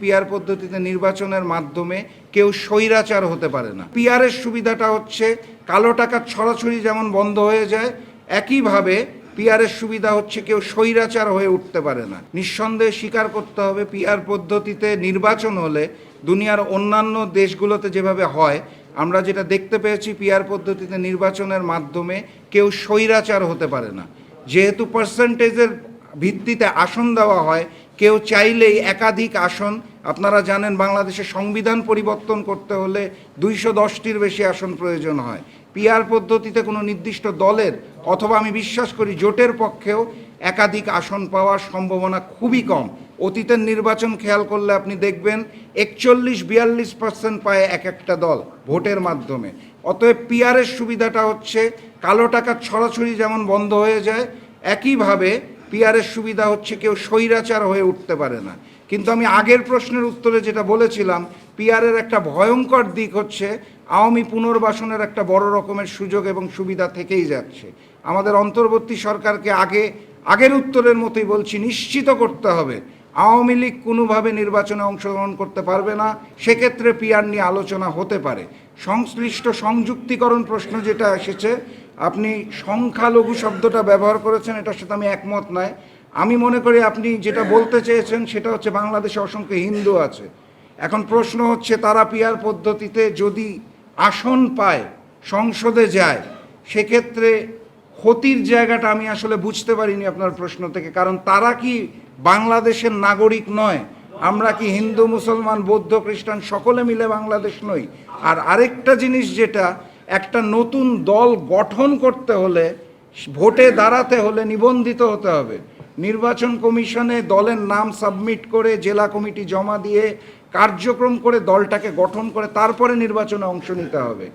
PR পদ্ধতিতে নির্বাচনের মাধ্যমে কেউ স্বৈরাচার হতে পারে না। পিআরের সুবিধাটা হচ্ছে কালো টাকার ছড়াছড়ি যেমন বন্ধ হয়ে যায়, একইভাবে পিআরের সুবিধা হচ্ছে কেউ স্বৈরাচার হয়ে উঠতে পারে না। নিঃসন্দেহে স্বীকার করতে হবে, পিআর পদ্ধতিতে নির্বাচন হলে দুনিয়ার অন্যান্য দেশগুলোতে যেভাবে হয়, আমরা যেটা দেখতে পেয়েছি, পিআর পদ্ধতিতে নির্বাচনের মাধ্যমে কেউ স্বৈরাচার হতে পারে না। যেহেতু পার্সেন্টেজের ভিত্তিতে আসন দেওয়া হয়, কেউ চাইলেই একাধিক আসন, আপনারা জানেন বাংলাদেশের সংবিধান পরিবর্তন করতে হলে 210টির বেশি আসন প্রয়োজন হয়। পিআর পদ্ধতিতে কোনো নির্দিষ্ট দলের অথবা আমি বিশ্বাস করি জোটের পক্ষেও একাধিক আসন পাওয়ার সম্ভাবনা খুবই কম। অতীতের নির্বাচন খেয়াল করলে আপনি দেখবেন 41-42% পায় এক একটা দল ভোটের মাধ্যমে। অতএব পিআরের সুবিধাটা হচ্ছে কালো টাকার ছড়াছড়ি যেমন বন্ধ হয়ে যায়, একইভাবে পিআরের সুবিধা হচ্ছে কেউ স্বৈরাচার হয়ে উঠতে পারে না। কিন্তু আমি আগের প্রশ্নের উত্তরে যেটা বলেছিলাম, পিআরের একটা ভয়ঙ্কর দিক হচ্ছে আওয়ামী পুনর্বাসনের একটা বড় রকমের সুযোগ এবং সুবিধা থেকেই যাচ্ছে। আমাদের অন্তর্বর্তী সরকারকে আগের উত্তরের মতোই বলছি, নিশ্চিত করতে হবে আওয়ামী লীগ কোনোভাবে নির্বাচনে অংশগ্রহণ করতে পারবে না। সেক্ষেত্রে পিআর নিয়ে আলোচনা হতে পারে। সংশ্লিষ্ট সংযুক্তিকরণ প্রশ্ন যেটা এসেছে, আপনি সংখ্যালঘু শব্দটা ব্যবহার করেছেন, এটার সাথে আমি একমত নয়। আমি মনে করি আপনি যেটা বলতে চেয়েছেন সেটা হচ্ছে বাংলাদেশে অসংখ্য হিন্দু আছে। এখন প্রশ্ন হচ্ছে তারা পিআর পদ্ধতিতে যদি আসন পায়, সংসদে যায়, সেক্ষেত্রে ক্ষতির জায়গাটা আমি আসলে বুঝতে পারিনি আপনার প্রশ্ন থেকে। কারণ তারা কি বাংলাদেশের নাগরিক নয়? আমরা কি হিন্দু, মুসলমান, বৌদ্ধ, খ্রিস্টান সকলে মিলে বাংলাদেশ নই? আর আরেকটা জিনিস, যেটা একটা নতুন দল গঠন করতে হলে, ভোটে দাঁড়াতে হলে নিবন্ধিত হতে হবে। নির্বাচন কমিশনে দলের নাম সাবমিট করে, জেলা কমিটি জমা দিয়ে, কার্যক্রম করে, দলটাকে গঠন করে তারপরে নির্বাচনে অংশ নিতে হবে।